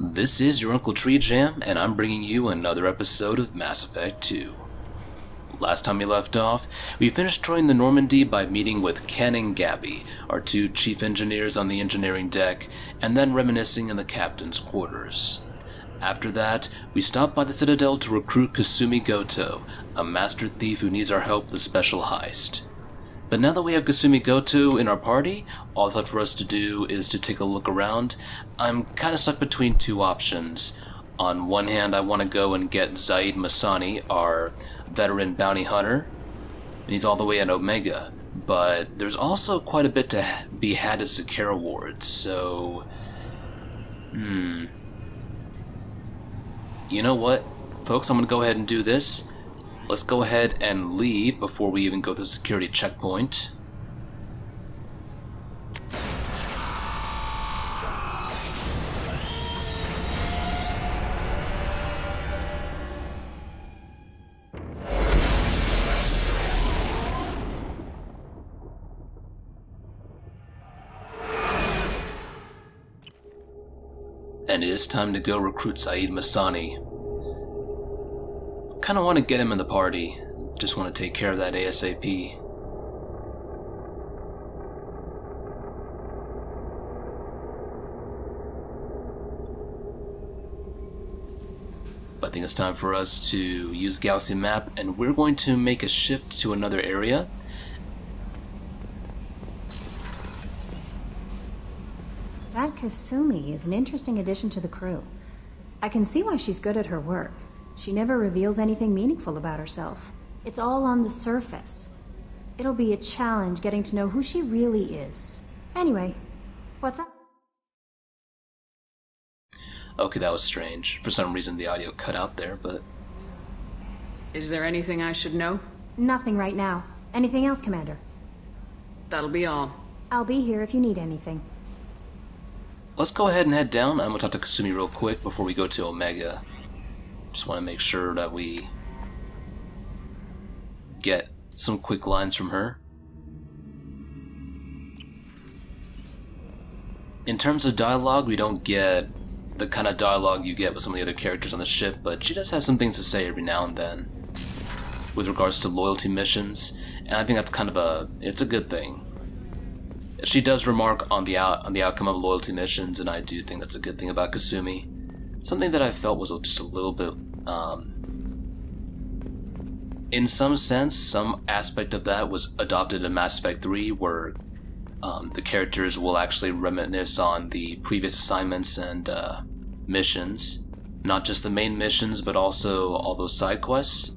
This is your Uncle TreeJam, and I'm bringing you another episode of Mass Effect 2. Last time we left off, we finished touring the Normandy by meeting with Ken and Gabby, our two chief engineers on the engineering deck, and then reminiscing in the captain's quarters. After that, we stopped by the Citadel to recruit Kasumi Goto, a master thief who needs our help with a special heist. But now that we have Kasumi Goto in our party, all that's left for us to do is to take a look around. I'm kind of stuck between two options. On one hand, I want to go and get Zaeed Masani, our veteran bounty hunter, and he's all the way at Omega. But there's also quite a bit to be had at Secure Awards, so... You know what, folks, I'm going to go ahead and do this. Let's go ahead and leave before we even go through the security checkpoint. And it is time to go recruit Zaeed Masani. Kinda want to get him in the party. Just want to take care of that ASAP. I think it's time for us to use Gaussian map, and we're going to make a shift to another area. That Kasumi is an interesting addition to the crew. I can see why she's good at her work. She never reveals anything meaningful about herself. It's all on the surface. It'll be a challenge getting to know who she really is. Anyway, what's up? Okay, that was strange. For some reason the audio cut out there, but... Is there anything I should know? Nothing right now. Anything else, Commander? That'll be all. I'll be here if you need anything. Let's go ahead and head down. I'm going to talk to Kasumi real quick before we go to Omega. Just want to make sure that we get some quick lines from her. In terms of dialogue, we don't get the kind of dialogue you get with some of the other characters on the ship, but she does have some things to say every now and then with regards to loyalty missions, and I think that's kind of it's a good thing. She does remark on the outcome of loyalty missions, and I do think that's a good thing about Kasumi. Something that I felt was just a little bit, in some sense, some aspect of that was adopted in Mass Effect 3, where the characters will actually reminisce on the previous assignments and missions. Not just the main missions, but also all those side quests.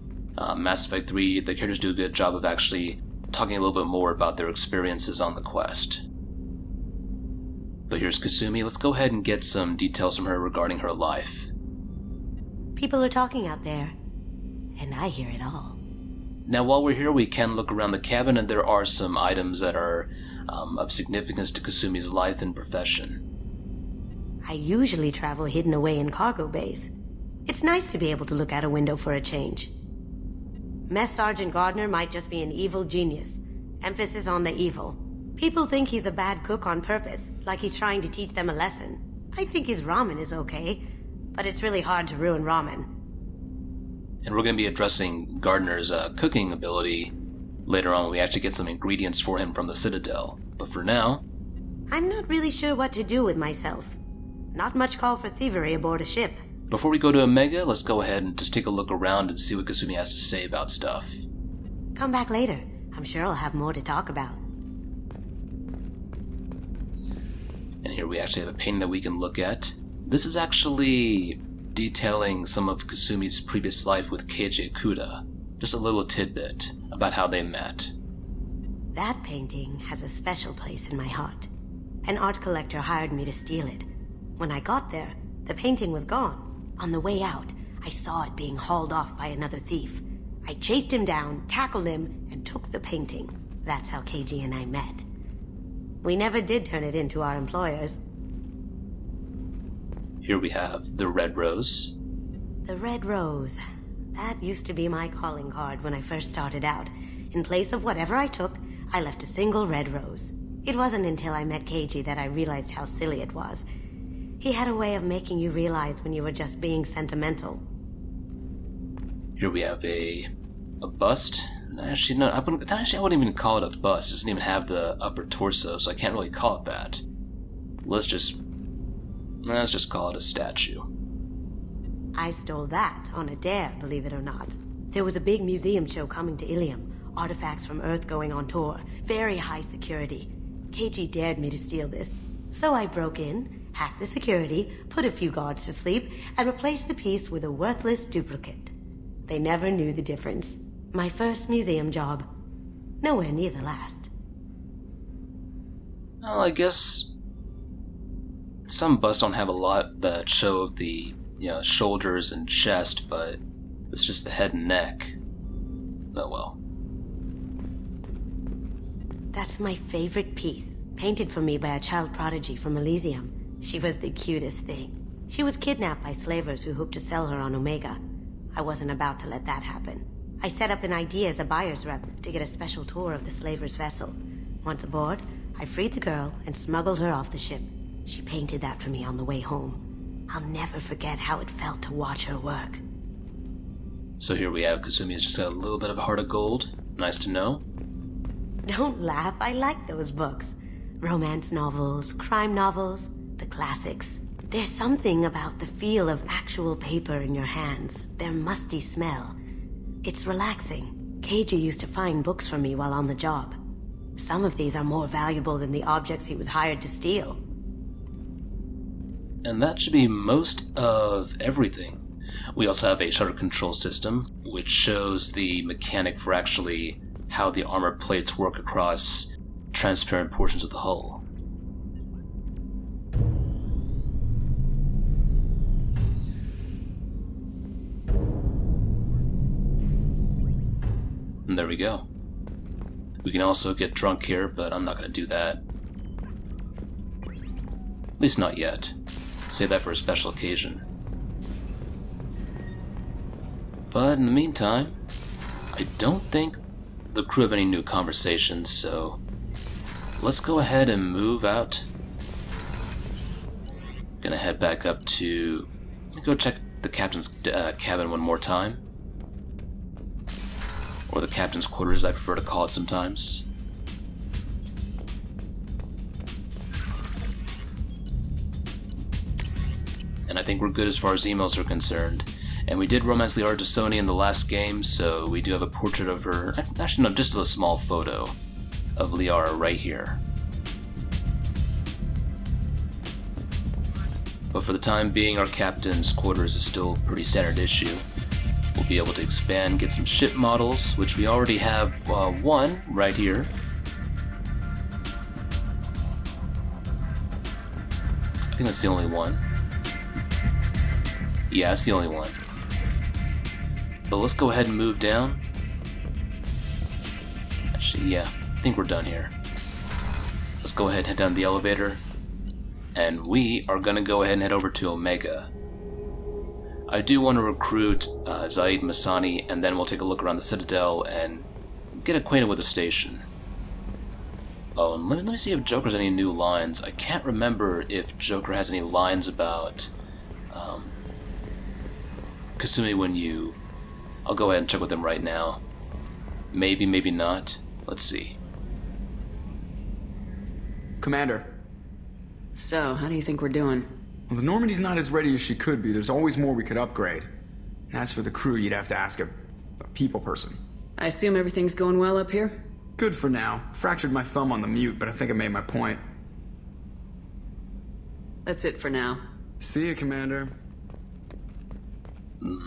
Mass Effect 3, the characters do a good job of actually talking a little bit more about their experiences on the quest. But here's Kasumi. Let's go ahead and get some details from her regarding her life. People are talking out there, and I hear it all. Now, while we're here, we can look around the cabin, and there are some items that are of significance to Kasumi's life and profession. I usually travel hidden away in cargo bays. It's nice to be able to look out a window for a change. Mess Sergeant Gardner might just be an evil genius. Emphasis on the evil. People think he's a bad cook on purpose, like he's trying to teach them a lesson. I think his ramen is okay, but it's really hard to ruin ramen. And we're going to be addressing Gardner's cooking ability later on when we actually get some ingredients for him from the Citadel. But for now... I'm not really sure what to do with myself. Not much call for thievery aboard a ship. Before we go to Omega, let's go ahead and just take a look around and see what Kasumi has to say about stuff. Come back later. I'm sure I'll have more to talk about. And here we actually have a painting that we can look at. This is actually detailing some of Kasumi's previous life with Keiji Kuda. Just a little tidbit about how they met. That painting has a special place in my heart. An art collector hired me to steal it. When I got there, the painting was gone. On the way out, I saw it being hauled off by another thief. I chased him down, tackled him, and took the painting. That's how Keiji and I met. We never did turn it into our employers. Here we have the Red Rose. The Red Rose. That used to be my calling card when I first started out. In place of whatever I took, I left a single red rose. It wasn't until I met Keiji that I realized how silly it was. He had a way of making you realize when you were just being sentimental. Here we have a bust. Actually, no, I wouldn't even call it a bust. It doesn't even have the upper torso, so I can't really call it that. Let's just call it a statue. I stole that on a dare, believe it or not. There was a big museum show coming to Ilium. Artifacts from Earth going on tour. Very high security. KG dared me to steal this. So I broke in, hacked the security, put a few guards to sleep, and replaced the piece with a worthless duplicate. They never knew the difference. My first museum job. Nowhere near the last. Well, I guess some busts don't have a lot that show the, shoulders and chest, but it's just the head and neck. Oh well. That's my favorite piece, painted for me by a child prodigy from Elysium. She was the cutest thing. She was kidnapped by slavers who hoped to sell her on Omega. I wasn't about to let that happen. I set up an idea as a buyer's rep to get a special tour of the slaver's vessel. Once aboard, I freed the girl and smuggled her off the ship. She painted that for me on the way home. I'll never forget how it felt to watch her work. So here we have Kasumi's just got a little bit of a heart of gold. Nice to know. Don't laugh, I like those books. Romance novels, crime novels, the classics. There's something about the feel of actual paper in your hands, their musty smell. It's relaxing. KG used to find books for me while on the job. Some of these are more valuable than the objects he was hired to steal. And that should be most of everything. We also have a shutter control system, which shows the mechanic for actually how the armor plates work across transparent portions of the hull. And there we go. We can also get drunk here, but I'm not going to do that. At least not yet. Save that for a special occasion. But in the meantime, I don't think the crew have any new conversations, so let's go ahead and move out. Gonna head back up to... go check the captain's cabin one more time. Or the captain's quarters, I prefer to call it sometimes. And I think we're good as far as emails are concerned. And we did romance Liara Dasoni in the last game, so we do have a portrait of her. Actually, no, just a small photo of Liara right here. But for the time being, our captain's quarters is still pretty standard issue. We'll be able to expand, get some ship models, which we already have one right here. I think that's the only one. Yeah, that's the only one. But let's go ahead and move down. Actually, yeah, I think we're done here. Let's go ahead and head down the elevator. And we are going to go ahead and head over to Omega. I do want to recruit Zaeed Masani, and then we'll take a look around the Citadel and get acquainted with the station. Oh, and let me see if Joker has any new lines. I can't remember if Joker has any lines about Kasumi when you... I'll go ahead and check with him right now. Maybe, maybe not. Let's see. Commander. So, how do you think we're doing? Well, the Normandy's not as ready as she could be. There's always more we could upgrade. And as for the crew, you'd have to ask a people person. I assume everything's going well up here? Good for now. Fractured my thumb on the mute, but I think I made my point. That's it for now. See you, Commander.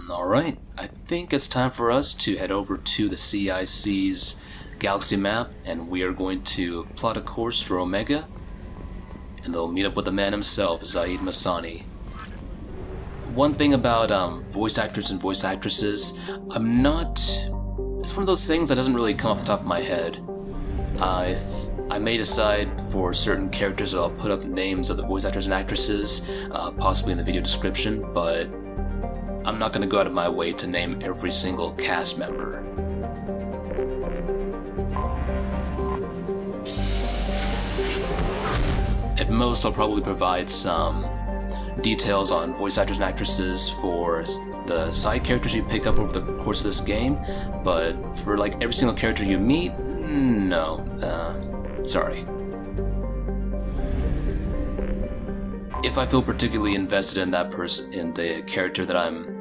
Alright, I think it's time for us to head over to the CIC's galaxy map, and we are going to plot a course for Omega, and they'll meet up with the man himself, Zaeed Masani. One thing about voice actors and voice actresses, it's one of those things that doesn't really come off the top of my head. I may decide for certain characters that I'll put up names of the voice actors and actresses, possibly in the video description, but I'm not going to go out of my way to name every single cast member. At most, I'll probably provide some details on voice actors and actresses for the side characters you pick up over the course of this game, but for like every single character you meet, no. Sorry. If I feel particularly invested in that person, in the character that I'm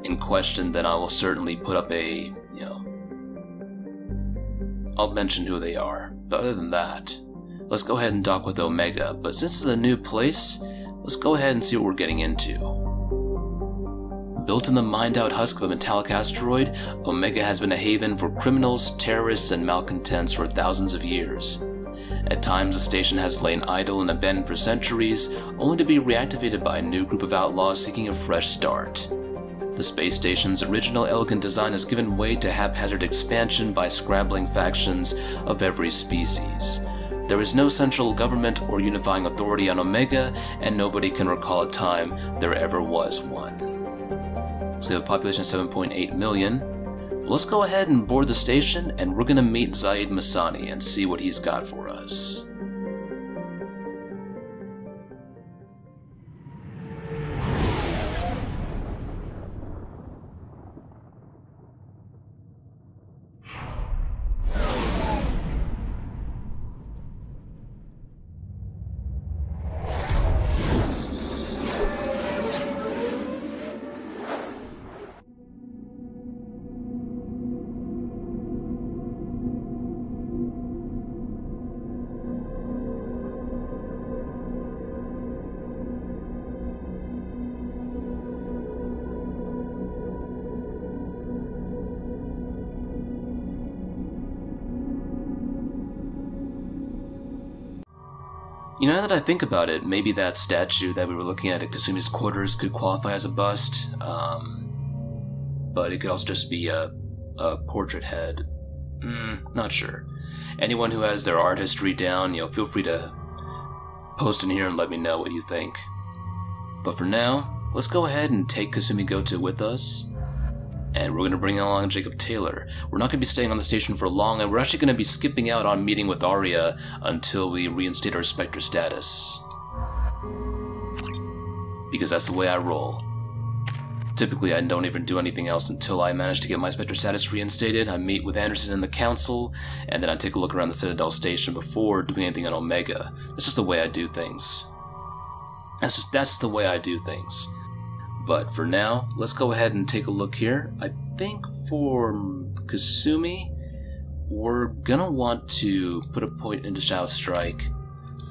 in question, then I will certainly put up a, I'll mention who they are. But other than that, let's go ahead and dock with Omega. But since it's a new place, let's go ahead and see what we're getting into. Built in the mined-out husk of a metallic asteroid, Omega has been a haven for criminals, terrorists, and malcontents for thousands of years. At times, the station has lain idle and abandoned for centuries, only to be reactivated by a new group of outlaws seeking a fresh start. The space station's original elegant design has given way to haphazard expansion by scrabbling factions of every species. There is no central government or unifying authority on Omega, and nobody can recall a time there ever was one. So we have a population of 7.8 million. Let's go ahead and board the station, and we're gonna meet Zaeed Masani and see what he's got for us. Now that I think about it, maybe that statue that we were looking at Kasumi's quarters could qualify as a bust, but it could also just be a portrait head. Not sure. Anyone who has their art history down, feel free to post in here and let me know what you think. But for now, let's go ahead and take Kasumi Goto with us, and we're going to bring along Jacob Taylor. We're not going to be staying on the station for long, and we're actually going to be skipping out on meeting with Arya until we reinstate our Spectre status. Because that's the way I roll. Typically, I don't even do anything else until I manage to get my Spectre status reinstated. I meet with Anderson and the Council, and then I take a look around the Citadel station before doing anything on Omega. That's just the way I do things. That's the way I do things. But for now, let's go ahead and take a look here. I think for Kasumi, we're gonna want to put a point into Shadow Strike,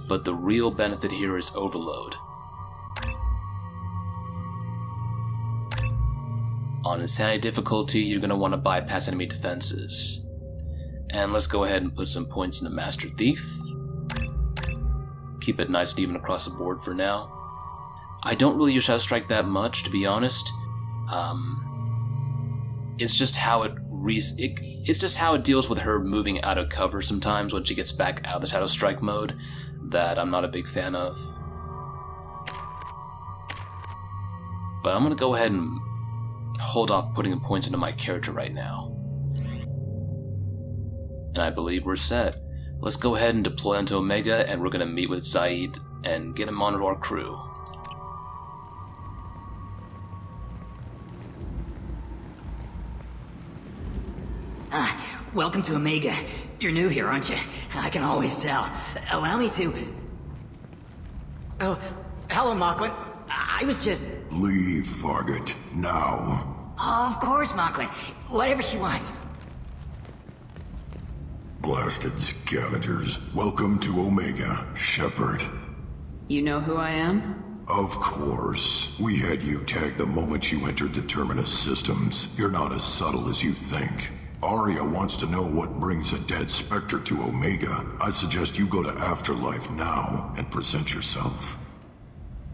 but the real benefit here is Overload. On Insanity difficulty, you're gonna want to bypass enemy defenses. And let's go ahead and put some points into Master Thief. Keep it nice and even across the board for now. I don't really use Shadow Strike that much, to be honest. It's just how it's just how it deals with her moving out of cover sometimes when she gets back out of the Shadow Strike mode that I'm not a big fan of. But I'm gonna go ahead and hold off putting points into my character right now. And I believe we're set. Let's go ahead and deploy onto Omega, and we're gonna meet with Zaeed and get him onto our crew. Welcome to Omega. You're new here, aren't you? I can always tell. Allow me to... Oh, hello, Mocklin. I was just... Leave, Fargate, now. Oh, of course, Mocklin. Whatever she wants. Blasted scavengers. Welcome to Omega, Shepard. You know who I am? Of course. We had you tagged the moment you entered the Terminus systems. You're not as subtle as you think. Arya wants to know what brings a dead Spectre to Omega. I suggest you go to Afterlife now and present yourself.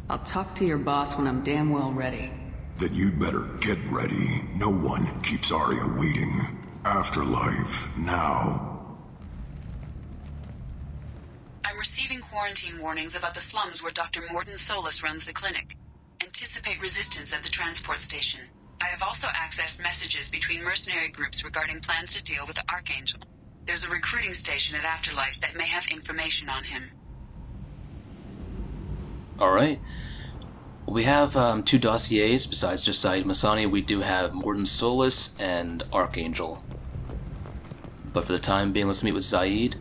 I'll talk to your boss when I'm damn well ready. Then you'd better get ready. No one keeps Arya waiting. Afterlife now. I'm receiving quarantine warnings about the slums where Dr. Morden Solus runs the clinic. Anticipate resistance at the transport station. I have also accessed messages between mercenary groups regarding plans to deal with the Archangel. There's a recruiting station at Afterlife that may have information on him. Alright, We have two dossiers besides just Zaeed Masani. We do have Morden Solis and Archangel. But for the time being, let's meet with Zaeed.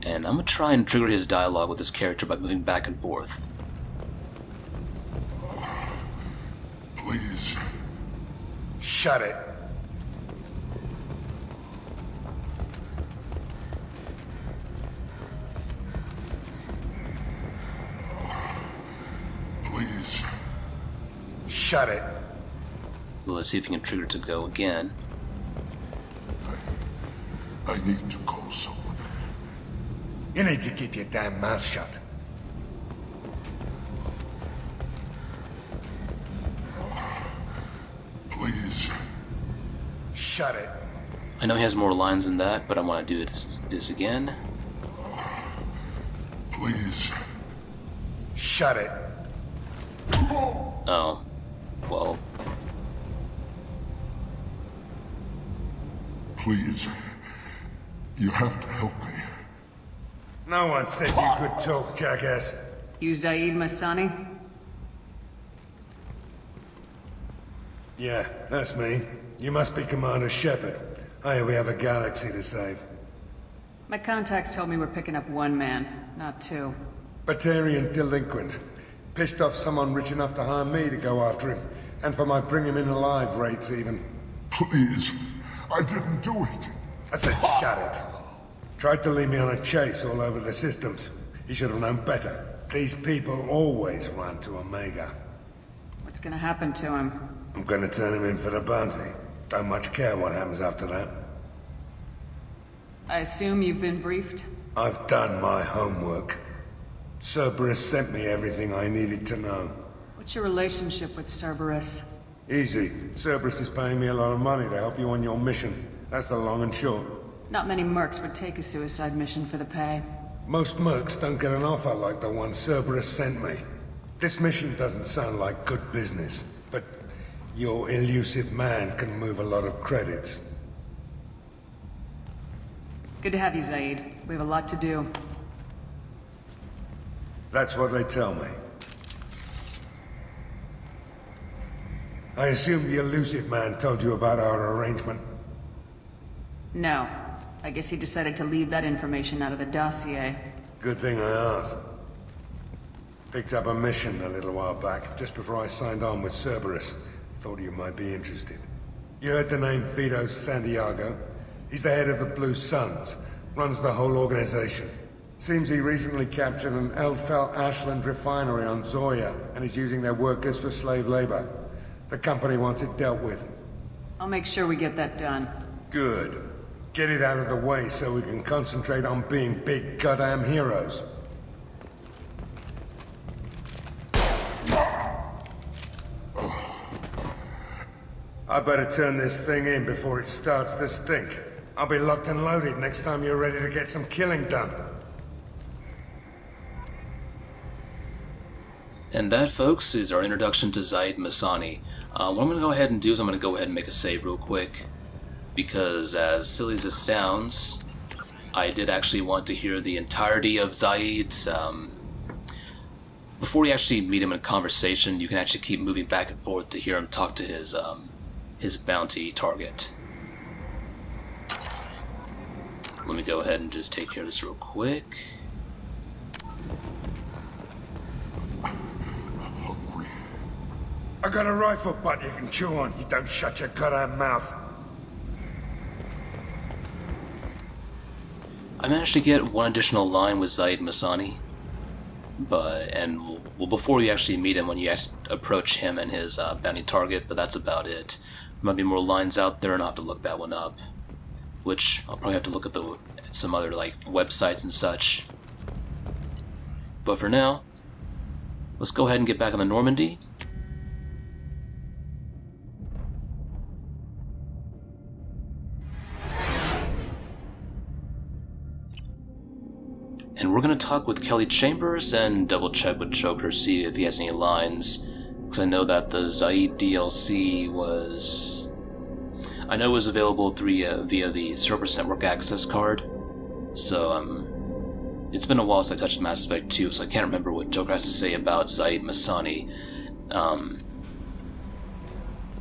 And I'm going to try and trigger his dialogue with this character by moving back and forth. Please. Shut it. Please. Shut it. Well, let's see if we can trigger it to go again. I need to call someone. You need to keep your damn mouth shut. Please. Shut it. I know he has more lines than that, but I want to do this again. Please. Shut it. Oh. Well. Please. You have to help me. No one said you could talk, jackass. You Zaeed Masani? Yeah, that's me. You must be Commander Shepard. Hey, we have a galaxy to save. My contacts told me we're picking up one man, not two. Batarian delinquent. Pissed off someone rich enough to hire me to go after him. And for my bring him in alive rates, even. Please. I didn't do it. I said shut it. Tried to lead me on a chase all over the systems. He should have known better. These people always run to Omega. What's gonna happen to him? I'm gonna turn him in for the bounty. Don't much care what happens after that. I assume you've been briefed? I've done my homework. Cerberus sent me everything I needed to know. What's your relationship with Cerberus? Easy. Cerberus is paying me a lot of money to help you on your mission. That's the long and short. Not many mercs would take a suicide mission for the pay. Most mercs don't get an offer like the one Cerberus sent me. This mission doesn't sound like good business, but your elusive man can move a lot of credits. Good to have you, Zaeed. We have a lot to do. That's what they tell me. I assume the elusive man told you about our arrangement. No. I guess he decided to leave that information out of the dossier. Good thing I asked. Picked up a mission a little while back, just before I signed on with Cerberus. Thought you might be interested. You heard the name Vito Santiago? He's the head of the Blue Suns, runs the whole organization. Seems he recently captured an Eldfell Ashland refinery on Zoya, and is using their workers for slave labor. The company wants it dealt with. I'll make sure we get that done. Good. Get it out of the way so we can concentrate on being big goddamn heroes. I better turn this thing in before it starts to stink. I'll be locked and loaded next time you're ready to get some killing done. And that, folks, is our introduction to Zaeed Masani. What I'm going to go ahead and do is I'm going to go ahead and make a save real quick. Because as silly as this sounds, I did actually want to hear the entirety of Zaeed's. Before you actually meet him in a conversation, you can actually keep moving back and forth to hear him talk to his bounty target. Let me go ahead and just take care of this real quick. I got a rifle butt you can chew on. You don't shut your goddamn mouth. I managed to get one additional line with Zaeed Masani, well, before you actually meet him, when you approach him and his bounty target, but that's about it. There might be more lines out there, and I'll have to look that one up, which I'll probably have to look at some other like websites and such. But for now, let's go ahead and get back on the Normandy. And we're going to talk with Kelly Chambers and double check with Joker, see if he has any lines. Because I know that the Zaeed DLC was... I know it was available via the Cerberus Network Access card. So, it's been a while since I touched Mass Effect 2, so I can't remember what Joker has to say about Zaeed Masani.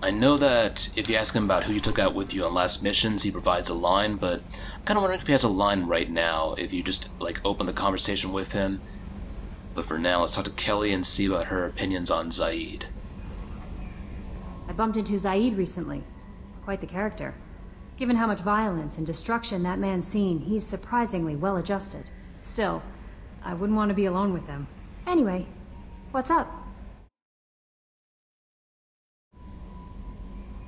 I know that if you ask him about who you took out with you on last missions, he provides a line, but I'm kind of wondering if he has a line right now, if you just, like, open the conversation with him. But for now, let's talk to Kelly and see about her opinions on Zaeed. I bumped into Zaeed recently. Quite the character. Given how much violence and destruction that man's seen, he's surprisingly well-adjusted. Still, I wouldn't want to be alone with him. Anyway, what's up?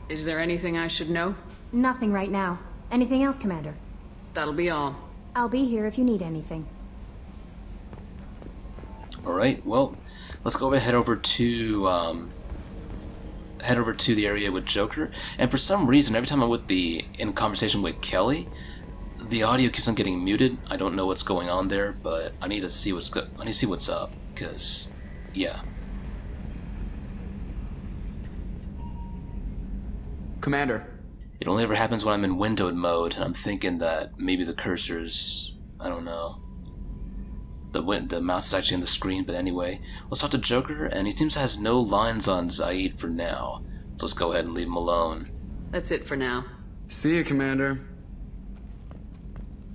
Is there anything I should know? Nothing right now. Anything else, Commander? That'll be all. I'll be here if you need anything. Alright, well, let's go ahead and head over to the area with Joker. And for some reason, every time I'm in conversation with Kelly, the audio keeps on getting muted. I don't know what's going on there, but I need to see what's up, because, yeah. Commander. It only ever happens when I'm in windowed mode, and I'm thinking that maybe the cursor's, I don't know. The mouse is actually on the screen, but anyway. Let's talk to Joker, and he seems to has no lines on Zaeed for now. So let's go ahead and leave him alone. That's it for now. See you, Commander.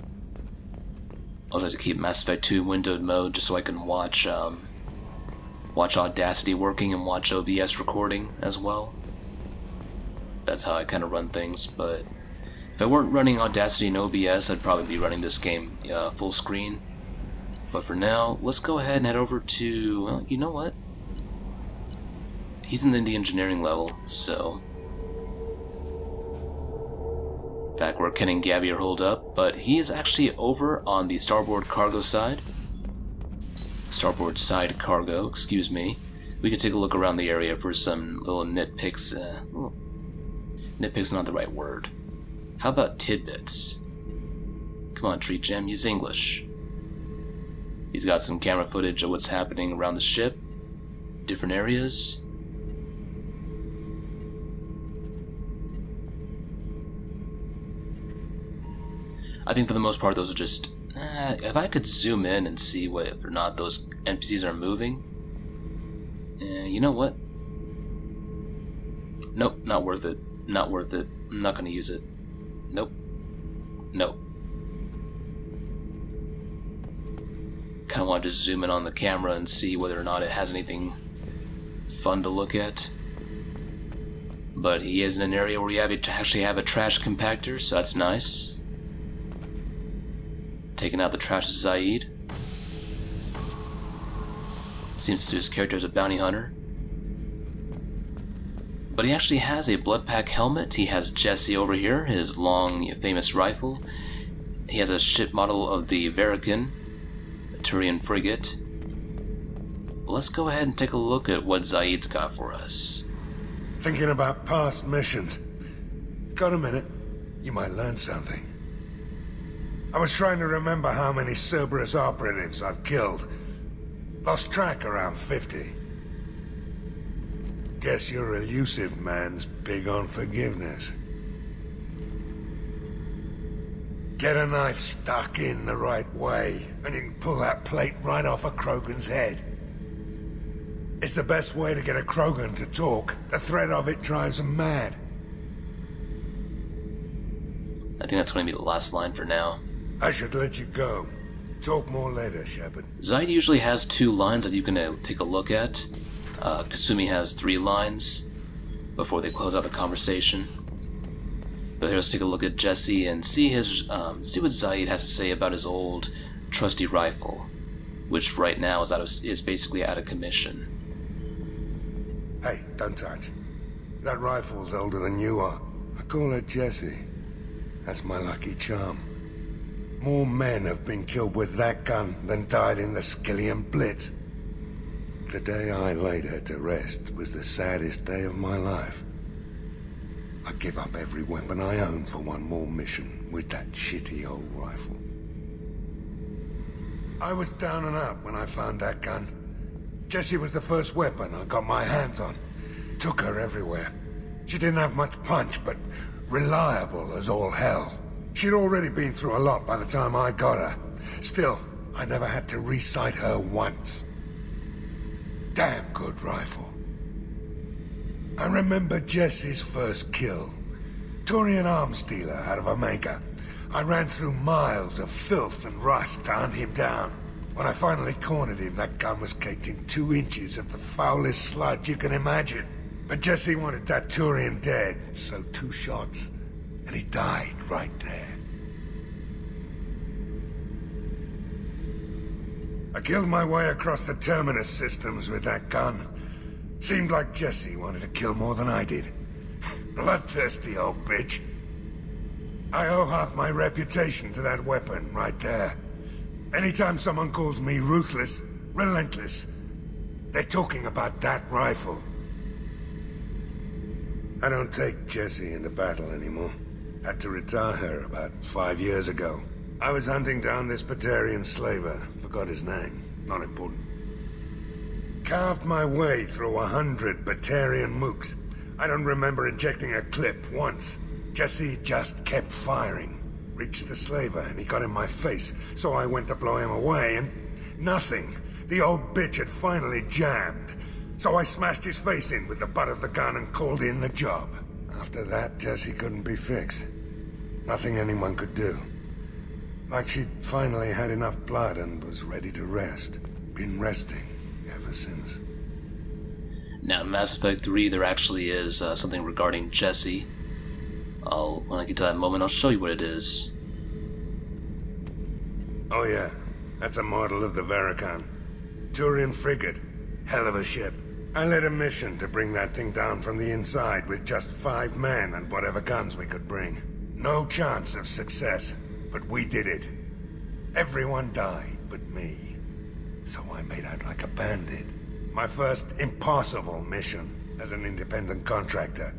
I also like to keep Mass Effect 2 windowed mode just so I can watch Audacity working and watch OBS recording as well. That's how I kind of run things, but if I weren't running Audacity and OBS, I'd probably be running this game full screen. But for now, let's go ahead and head over to, well, you know what? He's in the engineering level, so back where Ken and Gabby are holed up, but he is actually over on the starboard cargo side. Starboard side cargo, excuse me. We can take a look around the area for some little nitpicks. Nitpick's not the right word. How about tidbits? Come on, TreeJam, use English. He's got some camera footage of what's happening around the ship, different areas. I think for the most part those are just, if I could zoom in and see whether or not those NPCs are moving, you know what? Nope, not worth it. Not worth it. I'm not gonna use it. Nope. Nope. Kind of want to just zoom in on the camera and see whether or not it has anything fun to look at. But he is in an area where you actually have a trash compactor, so that's nice. Taking out the trash of Zaeed. Seems to suit his character as a bounty hunter. But he actually has a blood pack helmet. He has Jesse over here, his long, famous rifle. He has a ship model of the Verican, a Turian frigate. Let's go ahead and take a look at what Zaeed's got for us. Thinking about past missions. Got a minute? You might learn something. I was trying to remember how many Cerberus operatives I've killed. Lost track around 50. Guess your elusive man's big on forgiveness. Get a knife stuck in the right way, and you can pull that plate right off a Krogan's head. It's the best way to get a Krogan to talk. The threat of it drives him mad. I think that's going to be the last line for now. I should let you go. Talk more later, Shepard. Zaeed usually has 2 lines that you can take a look at. Kasumi has 3 lines before they close out the conversation. But here, let's take a look at Jesse and see what Zaeed has to say about his old trusty rifle, which right now is basically out of commission. Hey, don't touch. That rifle's older than you are. I call it Jesse. That's my lucky charm. More men have been killed with that gun than died in the Skillian Blitz. The day I laid her to rest was the saddest day of my life. I give up every weapon I own for one more mission with that shitty old rifle. I was down and out when I found that gun. Jessie was the first weapon I got my hands on. Took her everywhere. She didn't have much punch, but reliable as all hell. She'd already been through a lot by the time I got her. Still, I never had to re-sight her once. Damn good rifle. I remember Jesse's first kill. Turian arms dealer out of Omega. I ran through miles of filth and rust to hunt him down. When I finally cornered him, that gun was caked in 2 inches of the foulest sludge you can imagine. But Jesse wanted that Turian dead, so 2 shots, and he died right there. I killed my way across the Terminus systems with that gun. Seemed like Jesse wanted to kill more than I did. Bloodthirsty old bitch. I owe half my reputation to that weapon right there. Anytime someone calls me ruthless, relentless, they're talking about that rifle. I don't take Jessie into battle anymore. Had to retire her about 5 years ago. I was hunting down this Batarian slaver. Forgot his name. Not important. Carved my way through 100 Batarian mooks. I don't remember injecting a clip once. Jesse just kept firing. Reached the slaver and he got in my face, so I went to blow him away and... nothing. The old bitch had finally jammed. So I smashed his face in with the butt of the gun and called in the job. After that, Jesse couldn't be fixed. Nothing anyone could do. Like she'd finally had enough blood and was ready to rest. Been resting ever since. Now, in Mass Effect 3, there actually is something regarding Jesse. When I get to that moment, I'll show you what it is. Oh yeah, that's a model of the Veracon. Turian frigate. Hell of a ship. I led a mission to bring that thing down from the inside with just 5 men and whatever guns we could bring. No chance of success, but we did it. Everyone died but me. So I made out like a bandit. My first impossible mission as an independent contractor.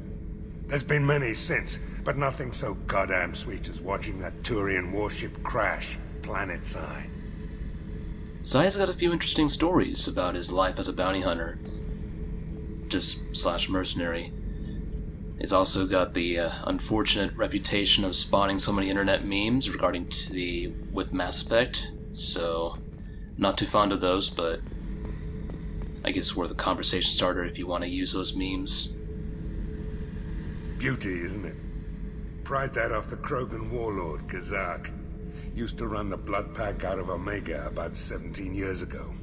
There's been many since, but nothing so goddamn sweet as watching that Turian warship crash planet-side. Zaeed's got a few interesting stories about his life as a bounty hunter. Just / mercenary. He's also got the unfortunate reputation of spawning so many internet memes regarding with Mass Effect, so not too fond of those, but I guess it's worth a conversation starter if you want to use those memes. Beauty, isn't it? Pried that off the Krogan warlord, Kazak. Used to run the blood pack out of Omega about 17 years ago.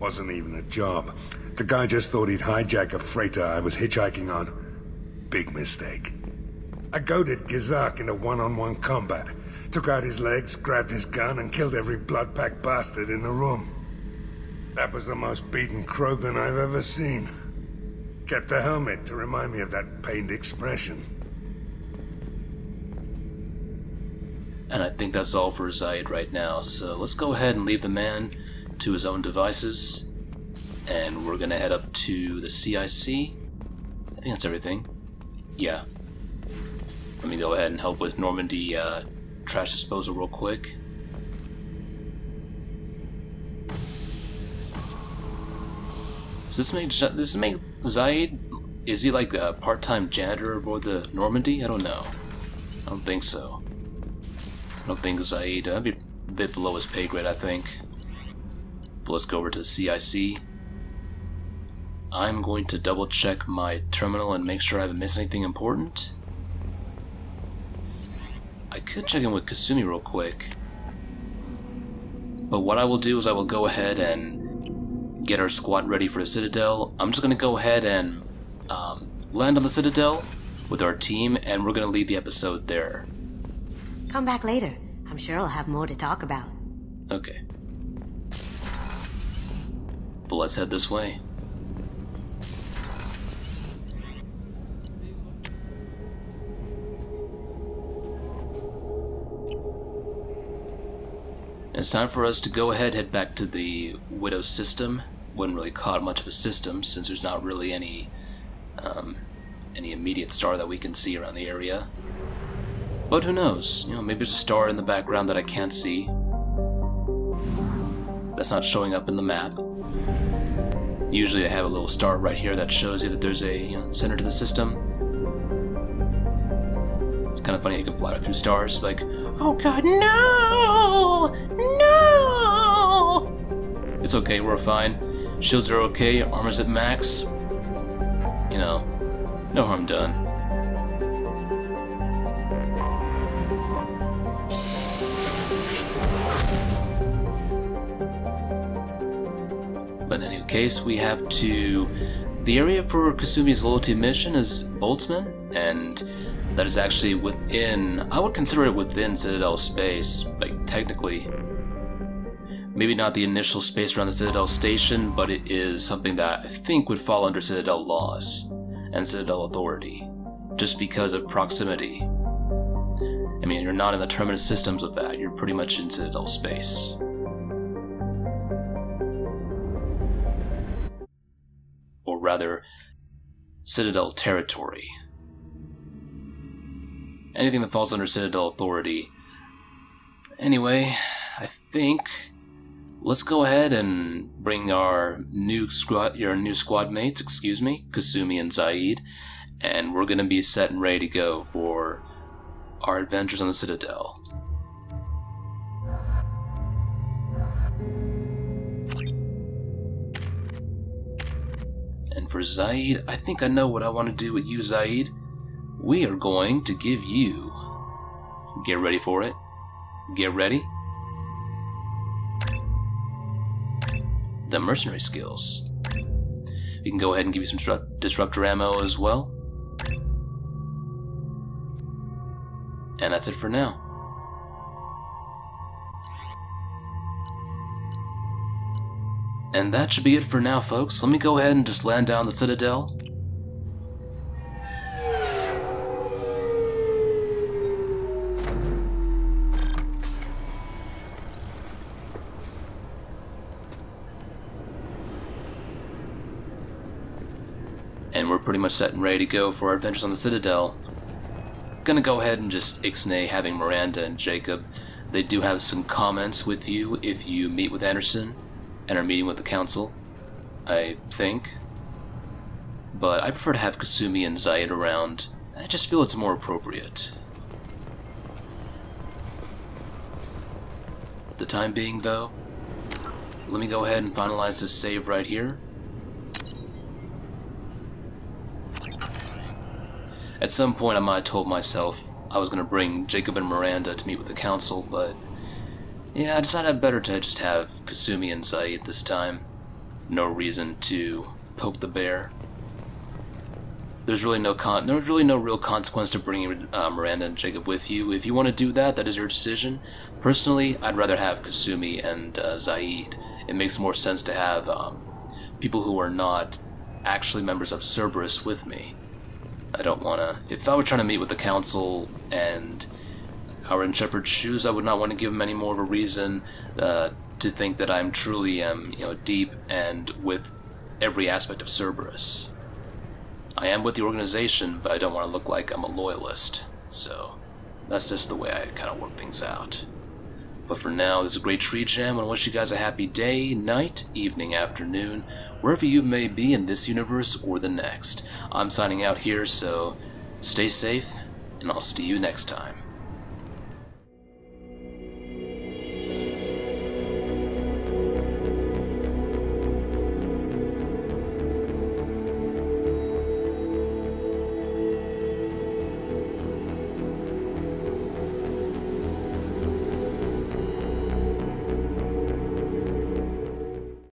Wasn't even a job. The guy just thought he'd hijack a freighter I was hitchhiking on. Big mistake. I goaded Kazak into one-on-one combat. Took out his legs, grabbed his gun, and killed every blood pack bastard in the room. That was the most beaten Krogan I've ever seen. Kept a helmet to remind me of that pained expression. And I think that's all for Zaeed right now, so let's go ahead and leave the man to his own devices, and we're gonna head up to the CIC. I think that's everything. Yeah. Let me go ahead and help with Normandy trash disposal real quick. Does this make Zaeed, is he like a part-time janitor aboard the Normandy? I don't know. I don't think so. I don't think Zaeed, that'd be a bit below his pay grade, I think. But let's go over to the CIC. I'm going to double check my terminal and make sure I haven't missed anything important. I could check in with Kasumi real quick. But what I will do is I will go ahead and get our squad ready for the Citadel. I'm just going to go ahead and land on the Citadel with our team, and we're going to leave the episode there. Come back later. I'm sure I'll have more to talk about. Okay. But let's head this way. It's time for us to go ahead, head back to the Widow system. Wouldn't really call it much of a system since there's not really any immediate star that we can see around the area. But who knows? You know, maybe there's a star in the background that I can't see. That's not showing up in the map. Usually I have a little star right here that shows you that there's a center to the system. It's kind of funny, you can fly right through stars, like, oh god, no! No! It's okay, we're fine. Shields are okay, armor's at max. you know, no harm done. But in any case, we have to... The area for Kasumi's loyalty mission is Boltzmann, and that is actually within... I would consider it within Citadel space, like, technically. Maybe not the initial space around the Citadel station, but it is something that I think would fall under Citadel laws and Citadel authority, just because of proximity. I mean, you're not in the terminus systems with that, you're pretty much in Citadel space. Or rather, Citadel territory. Anything that falls under Citadel authority. Anyway, I think... Let's go ahead and bring your new squad mates, Kasumi and Zaeed, and we're gonna be set and ready to go for our adventures on the Citadel. And for Zaeed, I think I know what I want to do with you, Zaeed. We are going to give you... Get ready for it. Get ready. The mercenary skills. We can go ahead and give you some disruptor ammo as well. And that's it for now. And that should be it for now, folks. Let me go ahead and just land down the Citadel. And we're pretty much set and ready to go for our adventures on the Citadel. Gonna go ahead and just ixnay having Miranda and Jacob. They do have some comments with you if you meet with Anderson and are meeting with the Council, I think. But I prefer to have Kasumi and Zaeed around. I just feel it's more appropriate. For the time being, though, let me go ahead and finalize this save right here. At some point I might have told myself I was going to bring Jacob and Miranda to meet with the Council, but yeah, I decided I'd better to just have Kasumi and Zaeed this time. No reason to poke the bear. There's really no real consequence to bringing Miranda and Jacob with you. If you want to do that, that is your decision. Personally, I'd rather have Kasumi and Zaeed. It makes more sense to have people who are not actually members of Cerberus with me. I don't want to... If I were trying to meet with the Council and I were in Shepard's shoes, I would not want to give him any more of a reason to think that I'm truly deep and with every aspect of Cerberus. I am with the organization, but I don't want to look like I'm a loyalist. So that's just the way I kind of work things out. But for now, this is GreatTreeJam, and I wish you guys a happy day, night, evening, afternoon, wherever you may be in this universe or the next. I'm signing out here, so stay safe, and I'll see you next time.